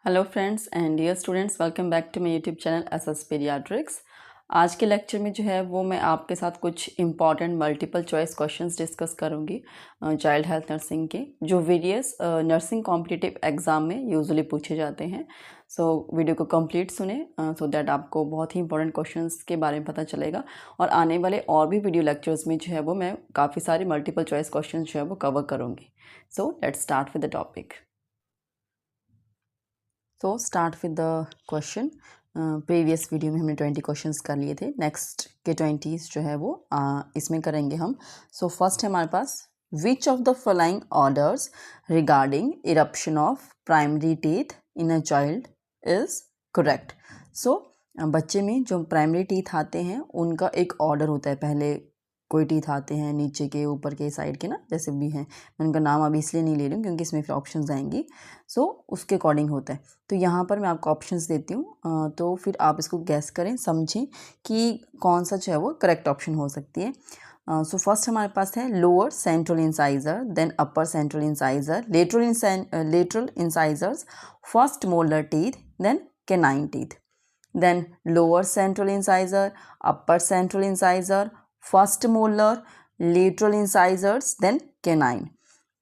Hello friends and dear students, welcome back to my YouTube channel SS paediatrics. आज के lecture में जो है वो मैं आपके साथ कुछ important multiple choice questions discuss करूंगी चाइल्ड हेल्थ नर्सिंग के, जो वेरियस नर्सिंग कॉम्पिटिटिव एग्ज़ाम में यूजुअली पूछे जाते हैं। सो वीडियो को कंप्लीट सुने सो दैट आपको बहुत ही इंपॉर्टेंट क्वेश्चंस के बारे में पता चलेगा। और आने वाले और भी वीडियो लेक्चर्स में जो है वो मैं काफ़ी सारे मल्टीपल चॉइस क्वेश्चन जो है वो कवर करूँगी। So let's start with the topic. तो start with the question. Previous video में हमने 20 क्वेश्चंस कर लिए थे, नेक्स्ट के 20 जो है वो इसमें करेंगे हम। सो फर्स्ट है हमारे पास, which of the following orders regarding eruption of primary teeth in a child is correct. So बच्चे में जो प्राइमरी टीथ आते हैं उनका एक ऑर्डर होता है। पहले कोई टीथ आते हैं नीचे के, ऊपर के, साइड के, ना जैसे भी हैं। मैं उनका नाम अभी इसलिए नहीं ले रही हूँ क्योंकि इसमें फिर ऑप्शंस आएंगी। सो उसके अकॉर्डिंग होता है। तो यहाँ पर मैं आपको ऑप्शंस देती हूँ, तो फिर आप इसको गैस करें, समझें कि कौन सा जो है वो करेक्ट ऑप्शन हो सकती है। सो फर्स्ट हमारे पास है lower central incisor, then upper central incisor, lateral incisors, first molar teeth, then canine teeth. Then lower central incisor, upper central incisor, first molar, lateral incisors, then canine.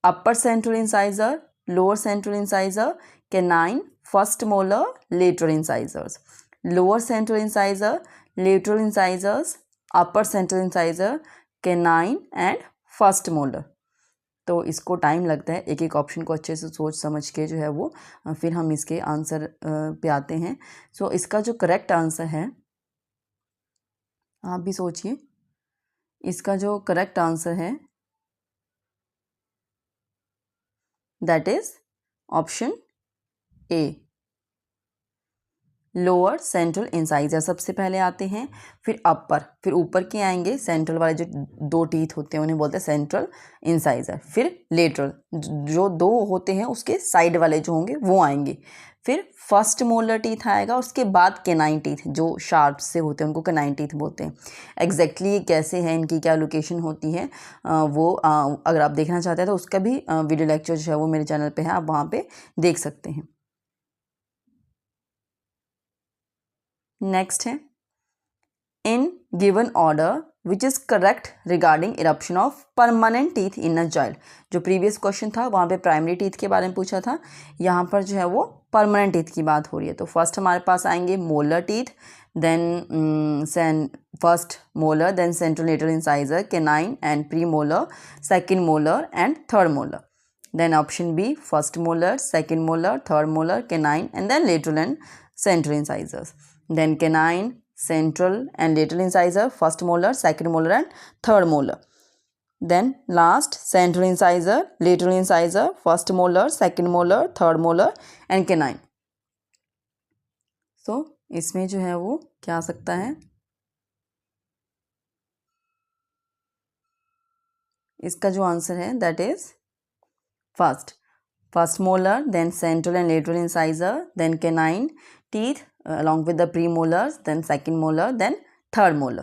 Upper central incisor, lower central incisor, canine, first molar, lateral incisors. Lower central incisor, lateral incisors, upper central incisor, canine and first molar. तो इसको time लगता है एक एक option को अच्छे से सोच समझ के जो है वो फिर हम इसके आंसर पे आते हैं। सो इसका जो करेक्ट आंसर है, आप भी सोचिए, इसका जो करेक्ट आंसर है that is option A, lower central incisor सबसे पहले आते हैं, फिर अपर, फिर ऊपर के आएंगे सेंट्रल वाले जो दो टीथ होते हैं उन्हें बोलते हैं सेंट्रल इंसाइजर, फिर लेटरल जो दो होते हैं उसके साइड वाले जो होंगे वो आएंगे, फिर फर्स्ट मोलर टीथ आएगा, उसके बाद केनाइन टीथ जो शार्प से होते हैं उनको केनाइन टीथ बोलते हैं। एग्जैक्टली कैसे हैं, इनकी क्या लोकेशन होती है, वो अगर आप देखना चाहते हैं तो उसका भी वीडियो लेक्चर जो है वो मेरे चैनल पे है, आप वहाँ पे देख सकते हैं। नेक्स्ट है, in given order which is correct regarding eruption of permanent teeth in a child. जो प्रीवियस क्वेश्चन था वहाँ पे प्राइमरी टीथ के बारे में पूछा था, यहाँ पर जो है वो परमानेंट टीथ की बात हो रही है। तो फर्स्ट हमारे पास आएंगे molar teeth, then first molar, then central lateral incisor, canine and premolar, second molar and third molar. Then option B, first molar, second molar, third molar, canine and then lateral and central incisors. Then canine, central and lateral incisor, first molar, second molar and third molar. Then last, central incisor, lateral incisor, first molar, second molar, third molar and canine. So इसमें जो है वो क्या आ सकता है, इसका जो answer है that is first molar, then central and lateral incisor, then canine teeth along with the premolars, then second molar, then third molar.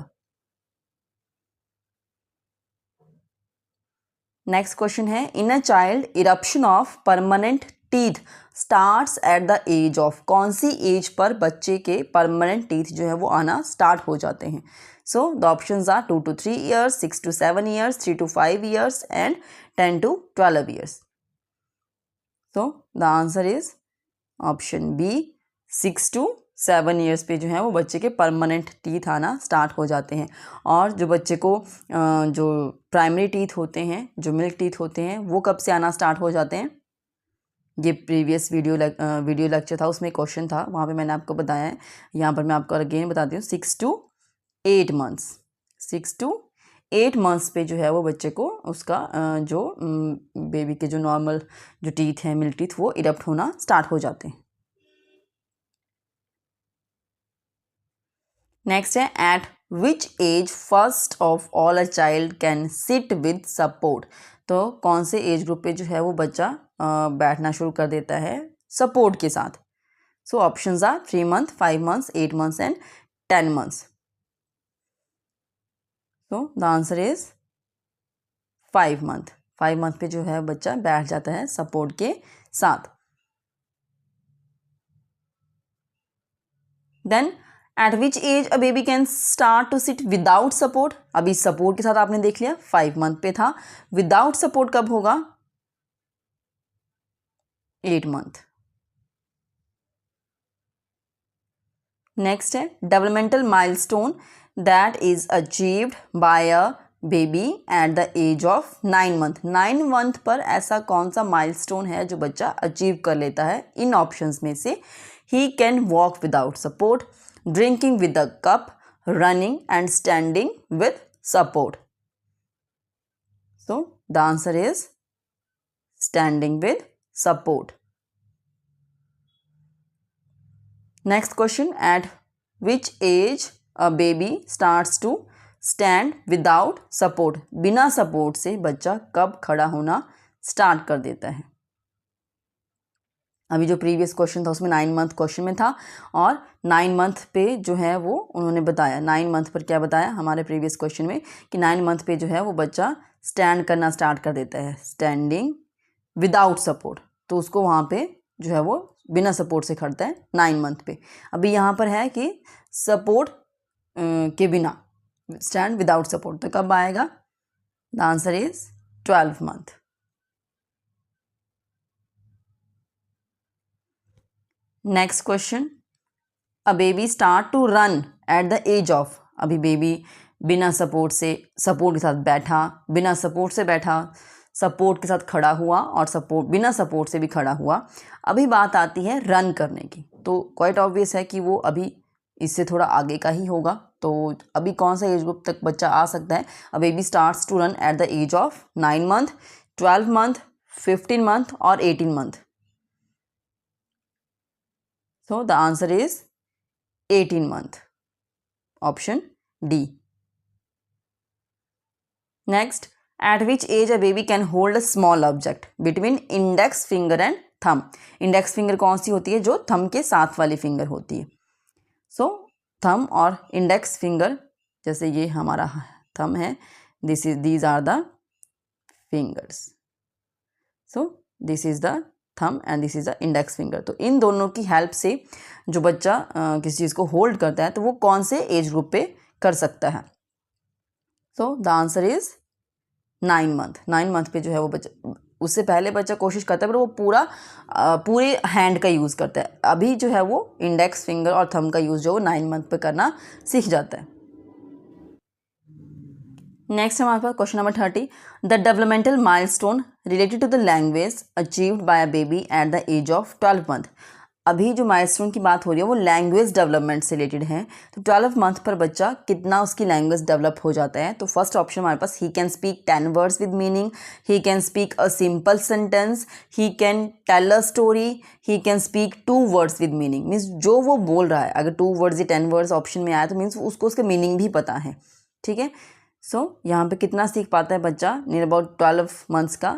Next question है, in a child eruption of permanent teeth starts at the age of. कौन सी as per बच्चे के permanent teeth जो है वो आना start हो जाते हैं। So the options are 2 to 3 years, 6 to 7 years, 3 to 5 years and 10 to 12 years. So the answer is option B, 6 to 7 years पे जो है वो बच्चे के परमानेंट टीथ आना स्टार्ट हो जाते हैं। और जो बच्चे को जो प्राइमरी टीथ होते हैं, जो मिल्क टीथ होते हैं, वो कब से आना स्टार्ट हो जाते हैं, ये प्रीवियस वीडियो लेक्चर था उसमें क्वेश्चन था, वहाँ पे मैंने आपको बताया है। यहाँ पर मैं आपको अगेन बताती हूँ, 6 to 8 months, 6 to 8 months पे जो है वो बच्चे को उसका जो बेबी के जो नॉर्मल जो टीथ हैं, मिल्क टीथ, वो इरप्ट होना स्टार्ट हो जाते हैं। नेक्स्ट है, at which age first of all a child can sit with support. तो कौन से एज ग्रुप पे जो है वो बच्चा बैठना शुरू कर देता है सपोर्ट के साथ। So options are 3 months, 5 months, 8 months and 10 months. So the answer is 5 month। 5 month पे जो है बच्चा बैठ जाता है सपोर्ट के साथ। Then at which age a baby can start to sit without support, अभी सपोर्ट के साथ आपने देख लिया 5 मंथ पे था, विदाउट सपोर्ट कब होगा, 8 मंथ। नेक्स्ट है developmental milestone that is achieved by a baby at the age of 9 month. 9 month पर ऐसा कौन सा माइलस्टोन है जो बच्चा अचीव कर लेता है, इन ऑप्शंस में से ही can walk without support, drinking with a cup, running and standing with support. So the answer is standing with support. Next question, at which age a baby starts to stand without support, बिना support से बच्चा कब खड़ा होना start कर देता है। अभी जो प्रीवियस क्वेश्चन था उसमें 9 मंथ क्वेश्चन में था, और 9 मंथ पे जो है वो उन्होंने बताया, 9 मंथ पर क्या बताया हमारे प्रीवियस क्वेश्चन में कि 9 मंथ पे जो है वो बच्चा स्टैंड करना स्टार्ट कर देता है, स्टैंडिंग विदाउट सपोर्ट, तो उसको वहाँ पे जो है वो बिना सपोर्ट से खड़ता है 9 मंथ पे। अभी यहाँ पर है कि सपोर्ट के बिना, स्टैंड विदाउट सपोर्ट, तो कब आएगा, the answer is 12 month. Next question, a baby start to run at the age of, अभी बेबी बिना सपोर्ट से, सपोर्ट के साथ बैठा, बिना सपोर्ट से बैठा, सपोर्ट के साथ खड़ा हुआ और सपोर्ट बिना सपोर्ट से भी खड़ा हुआ। अभी बात आती है रन करने की, तो क्वाइट ऑब्वियस है कि वो अभी इससे थोड़ा आगे का ही होगा, तो अभी कौन सा एज ग्रुप तक बच्चा आ सकता है, a baby starts to run at the age of 9 month, 12 month, 15 month और 18 month. So the answer is 18 month, option D. Next, at which age a baby can hold a small object between index finger and thumb? Index finger कौन सी होती है, जो thumb के साथ वाली finger होती है। So thumb और index finger, जैसे ये हमारा thumb है, these are the fingers. So this is the थम and this is the index finger. तो इन दोनों की हेल्प से जो बच्चा किसी चीज़ को होल्ड करता है तो वो कौन से एज ग्रुप पे कर सकता है। So the answer is 9 month. 9 month पे जो है वो बच्चा, उससे पहले बच्चा कोशिश करता है पर वो पूरे हैंड का यूज़ करता है, अभी जो है वो इंडेक्स फिंगर और थम का यूज़ जो वो 9 मंथ पे करना सीख जाता है। नेक्स्ट हमारे पास question number 30, the developmental milestone related to the language achieved by a baby at the age of 12 month. अभी जो माइलस्टोन की बात हो रही है वो लैंग्वेज डेवलपमेंट से रिलेटेड है, तो 12 मंथ पर बच्चा कितना उसकी लैंग्वेज डेवलप हो जाता है। तो फर्स्ट ऑप्शन हमारे पास, he can speak 10 words with meaning, he can speak a simple sentence, he can tell a story, he can speak 2 words with meaning. Means जो वो बोल रहा है, अगर 2 वर्ड्स या 10 वर्ड्स ऑप्शन में आया तो मीन्स उसको उसका मीनिंग भी पता है, ठीक है। सो यहाँ पे कितना सीख पाता है बच्चा नियर अबाउट 12 मंथ्स का,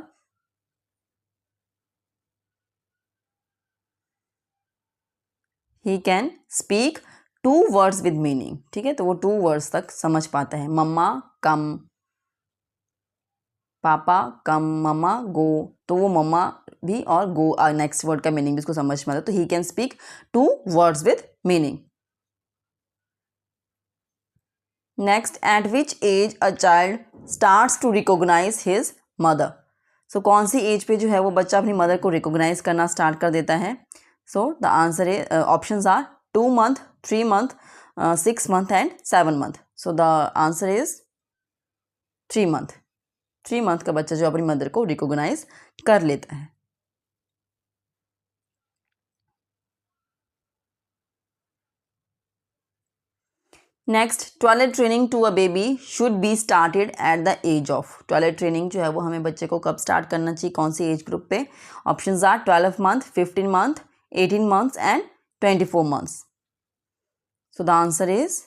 ही can speak 2 words with meaning, ठीक है। तो वो 2 वर्ड्स तक समझ पाता है, मम्मा कम पापा, कम मम्मा गो, तो वो मम्मा भी और गो नेक्स्ट वर्ड का मीनिंग भी उसको समझ में आता है, तो he can speak 2 words with meaning. Next, at which age a child starts to recognize his mother. So कौन सी एज पे जो है वो बच्चा अपनी मदर को रिकॉग्नाइज करना स्टार्ट कर देता है। So the answer is, options are 2 month, 3 month, 6 month and 7 month. So the answer is 3 month. 3 month का बच्चा जो अपनी मदर को रिकॉग्नाइज कर लेता है। Next, toilet training to a baby should be started at the age of. Toilet training जो है वो हमें बच्चे को कब स्टार्ट करना चाहिए, कौन सी एज ग्रुप पे। Options are 12 month, 15 month, 18 months and 24 months. So the answer is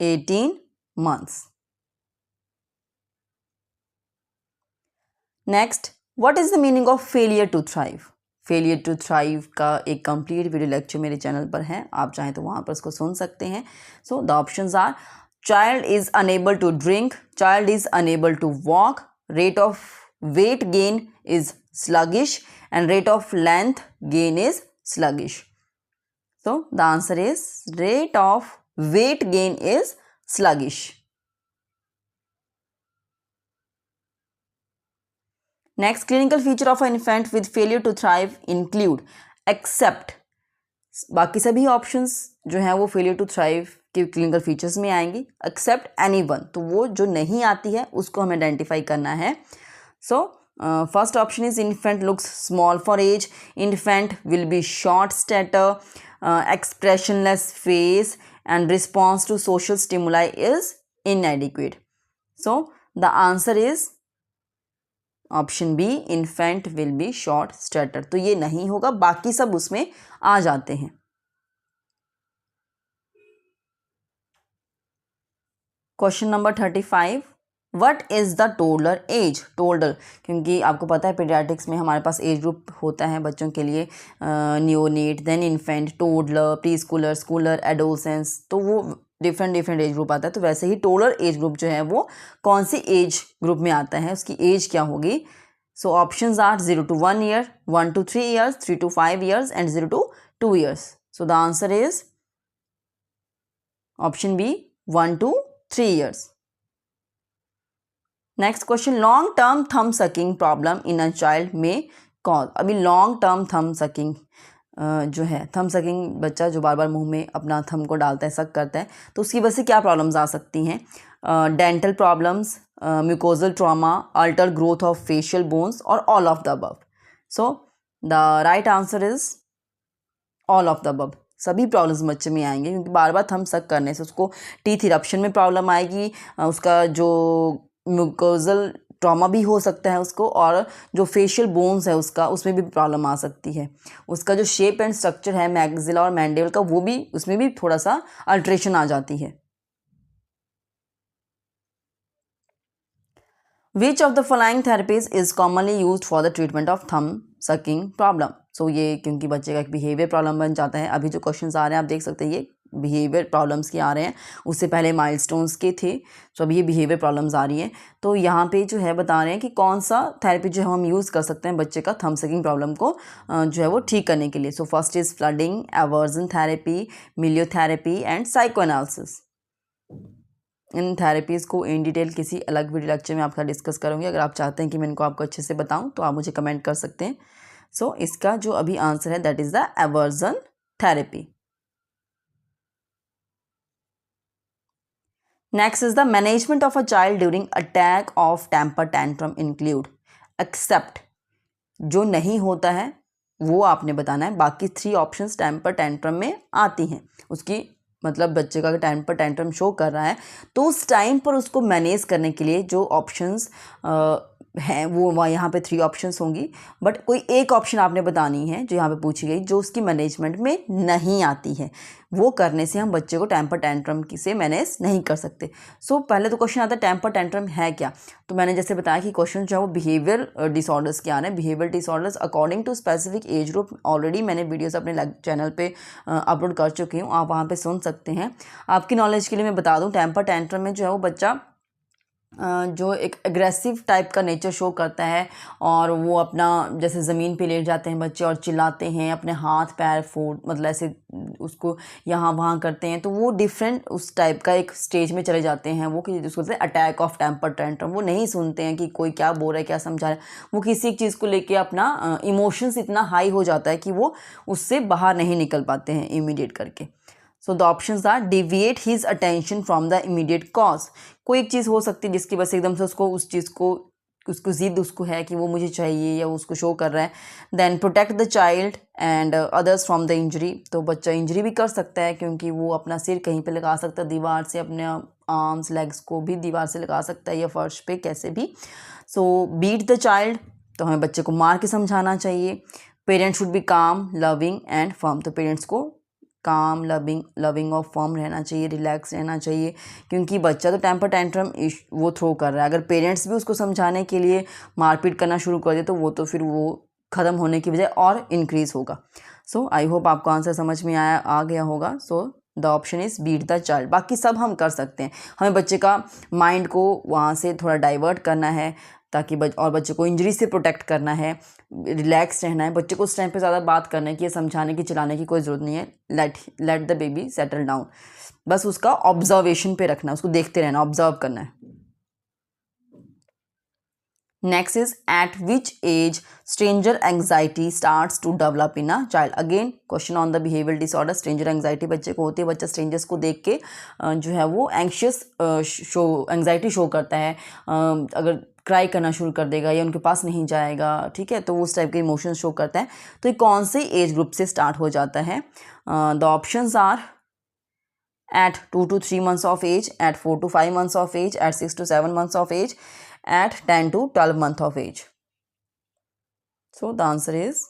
18 months. Next, what is the meaning of failure to thrive. Failure to thrive का एक कंप्लीट वीडियो लेक्चर मेरे चैनल पर है, आप चाहें तो वहाँ पर उसको सुन सकते हैं। So the options are, child is unable to drink, child is unable to walk, rate of weight gain is sluggish and rate of length gain is sluggish. So the answer is rate of weight gain is sluggish. Next, clinical feature of an infant with failure to thrive include except, बाकी सभी options जो हैं वो failure to thrive के clinical features में आएंगी, accept any one, तो वो जो नहीं आती है उसको हमें आइडेंटिफाई करना है. So first option is infant looks small for age, infant will be short stature, expressionless face, and response to social stimuli is inadequate. So the answer is option B, infant will be short stature. तो ये नहीं होगा, बाकी सब उसमें आ जाते हैं. Question number 35, what is the toddler age? Toddler, क्योंकि आपको पता है पीडियाट्रिक्स में हमारे पास एज ग्रुप होता है बच्चों के लिए, neonate, then infant, toddler, preschooler, schooler, adolescence, तो वो डिफरेंट एज ग्रुप आता है. तो वैसे ही टोडलर एज ग्रुप जो है वो कौन सी एज ग्रुप में आता है, उसकी एज क्या होगी? So options are 0 to 1 year, 1 to 3 years, 3 to 5 years and 0 to 2 years. So the answer is option B, 1 to 3 years. Next question, long term thumb sucking problem in a child may cause. अभी long term thumb sucking जो है, थम sucking बच्चा जो बार बार मुंह में अपना थम को डालता है, सक करता है, तो उसकी वजह से क्या प्रॉब्लम्स आ सकती हैं? Dental problems, mucosal trauma, alter growth of facial bones और all of the above. So the right answer is all of the above. सभी प्रॉब्लम्स बच्चे में आएंगे, क्योंकि बार बार थम सक करने से उसको टीथ इरप्शन में प्रॉब्लम आएगी, उसका जो म्यूकोजल ट्रॉमा भी हो सकता है उसको, और जो फेशियल बोन्स है उसका, उसमें भी प्रॉब्लम आ सकती है. उसका जो शेप एंड स्ट्रक्चर है मैक्सिला और मैंडिबल का, वो भी, उसमें भी थोड़ा सा अल्ट्रेशन आ जाती है. Which of the following therapies is commonly used for the treatment of thumb sucking problem? So ये क्योंकि बच्चे का एक बिहेवियर प्रॉब्लम बन जाता है. अभी जो क्वेश्चंस आ रहे हैं आप देख सकते हैं, ये बिहेवियर प्रॉब्लम्स के आ रहे हैं, उससे पहले माइलस्टोन्स के थे. तो अभी ये बिहेवियर प्रॉब्लम्स आ रही हैं. तो यहाँ पे जो है बता रहे हैं कि कौन सा थेरेपी जो है हम यूज़ कर सकते हैं बच्चे का थम सकिंग प्रॉब्लम को जो है वो ठीक करने के लिए. So first is flooding, aversion therapy, milieu therapy and psychoanalysis. In therapies को इन डिटेल किसी अलग वीडियो लेक्चर में आपका डिस्कस करूँगी. अगर आप चाहते हैं कि मैं इनको आपको अच्छे से बताऊँ तो आप मुझे कमेंट कर सकते हैं. सो इसका जो अभी आंसर है that is the aversion therapy. Next is the management of a child during attack of temper tantrum include except. जो नहीं होता है वो आपने बताना है, बाकी 3 ऑप्शंस टेम्पर टेंट्रम में आती हैं. उसकी मतलब बच्चे का टेम्पर टेंट्रम शो कर रहा है तो उस टाइम पर उसको मैनेज करने के लिए जो ऑप्शंस हैं वो यहाँ पे 3 ऑप्शंस होंगी, बट कोई एक ऑप्शन आपने बतानी है जो यहाँ पे पूछी गई, जो उसकी मैनेजमेंट में नहीं आती है. वो करने से हम बच्चे को टेम्पर टेंट्रम से मैनेज नहीं कर सकते. सो पहले तो क्वेश्चन आता है टेम्पर टेंट्रम है क्या. तो मैंने जैसे बताया कि क्वेश्चन जो है वो बिहेवियर डिसऑर्डर्स के आ रहे हैं. Behaviour disorders according to specific age group already मैंने वीडियोस अपने चैनल पे अपलोड कर चुकी हूँ, आप वहाँ पे सुन सकते हैं. आपकी नॉलेज के लिए मैं बता दूँ, टेम्पर टेंट्रम में जो है वो बच्चा जो एक एग्रेसिव टाइप का नेचर शो करता है, और वो अपना जैसे ज़मीन पे लेट जाते हैं बच्चे और चिल्लाते हैं, अपने हाथ पैर फोड़ मतलब ऐसे उसको यहाँ वहाँ करते हैं, तो वो डिफरेंट उस टाइप का एक स्टेज में चले जाते हैं. वो कि जिसको कहते हैं अटैक ऑफ टेम्पर टेंट्रम. वो नहीं सुनते हैं कि कोई क्या बोल रहा है, क्या समझा रहा है. वो किसी एक चीज़ को लेके अपना इमोशंस इतना हाई हो जाता है कि वो उससे बाहर नहीं निकल पाते हैं इमीडिएट करके. So the options are deviate his attention from the immediate cause. कोई एक चीज़ हो सकती है जिसकी वजह से एकदम से उसको उस चीज़ को उसको ज़िद उसको है कि वो मुझे चाहिए या उसको शो कर रहा है. Then protect the child and others from the injury. तो बच्चा इंजरी भी कर सकता है क्योंकि वो अपना सिर कहीं पे लगा सकता है दीवार से, अपने आर्म्स लेग्स को भी दीवार से लगा सकता है या फर्श पे कैसे भी. सो बीट द चाइल्ड, तो हमें बच्चे को मार के समझाना चाहिए. पेरेंट्स शुड बी काम, लविंग एंड फर्म. तो पेरेंट्स को काम, लविंग और फर्म रहना चाहिए, रिलैक्स रहना चाहिए, क्योंकि बच्चा तो टेम्पर टेंट्रम वो थ्रो कर रहा है. अगर पेरेंट्स भी उसको समझाने के लिए मारपीट करना शुरू कर दे तो वो तो फिर वो ख़त्म होने की बजाय और इंक्रीज़ होगा. सो आई होप आपको आंसर समझ में आ गया होगा. So the option is beat the child. बाकी सब हम कर सकते हैं. हमें बच्चे का माइंड को वहाँ से थोड़ा डाइवर्ट करना है, ताकि और बच्चे को इंजरी से प्रोटेक्ट करना है, रिलैक्स रहना है, बच्चे को उस टाइम पे ज़्यादा बात करना है कि ये समझाने की चिल्लाने की कोई ज़रूरत नहीं है। Let the baby settle down, बस उसका ऑब्जर्वेशन पे रखना है, उसको देखते रहना, ऑब्जर्व करना है। Next is at which age stranger anxiety starts to develop in a child. Again question on the behaviour disorder. Stranger anxiety बच्चे को होती है, बच्चा स्ट्रेंजर्स को देख के जो है वो एंग्शियस एंग्जाइटी शो करता है। अगर क्राई करना शुरू कर देगा या उनके पास नहीं जाएगा, ठीक है, तो वो उस टाइप के इमोशंस शो करता है। तो ये कौन से एज ग्रुप से स्टार्ट हो जाता है? The options are at 2 to 3 months of age, at 4 to 5 months of age, at 6 to 7 months of age, at 10 to 12 months of age. So the answer is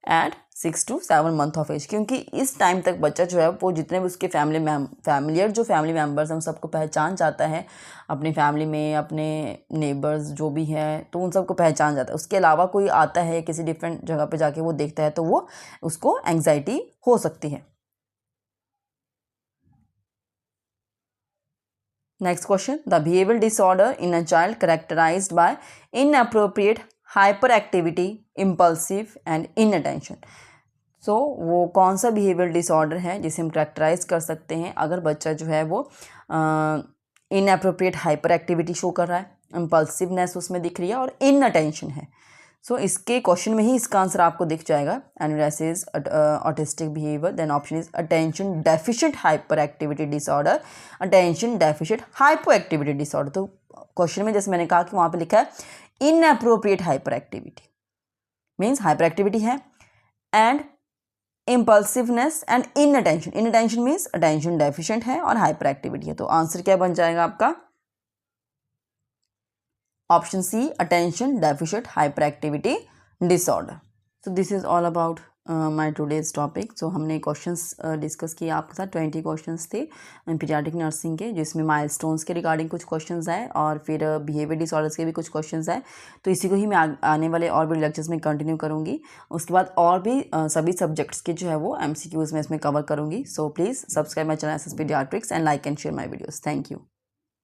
at 6 to 7 month of age, क्योंकि इस time तक बच्चा जो है वो जितने भी उसके फैमिली मेम्बर्स हैं उन सबको पहचान जाता है, अपनी फैमिली में अपने नेबर्स जो भी है तो उन सबको पहचान जाता है। उसके अलावा कोई आता है किसी डिफरेंट जगह पे जाके वो देखता है तो वो उसको एंग्जाइटी हो सकती है। Next question, the behavioral disorder in a child characterized by inappropriate hyperactivity, impulsive and inattention. So वो कौन सा behavioral disorder है जिसे हम characterize कर सकते हैं अगर बच्चा जो है वो inappropriate hyperactivity शो कर रहा है, impulsiveness उसमें दिख रही है और inattention है। सो इसके क्वेश्चन में ही इसका आंसर आपको दिख जाएगा। And is autistic behaviour, then option is attention deficient hyper activity disorder, attention deficient hypo activity disorder. तो क्वेश्चन में जैसे मैंने कहा कि वहाँ पे लिखा है inappropriate hyper activity, means hyper activity है, and impulsiveness and inattention means attention deficient है और हाइपर एक्टिविटी है। तो आंसर क्या बन जाएगा आपका? Option C, attention deficit hyperactivity disorder. So this is all about my today's topic. So हमने क्वेश्चंस डिस्कस किए आपके साथ। 20 क्वेश्चंस थे पीडियाट्रिक नर्सिंग के, जिसमें माइलस्टोन्स के रिगार्डिंग कुछ क्वेश्चंस आए और फिर बिहेवियर डिसऑर्डर्स के भी कुछ क्वेश्चंस आए। तो इसी को ही मैं आने वाले और भी लेक्चर्स में कंटिन्यू करूँगी। उसके बाद और भी सभी सब्जेक्ट्स के जो है वो MCQs में इसमें कवर करूँगी। So please subscribe my channel SS Pediatrics and like and share my videos. Thank you.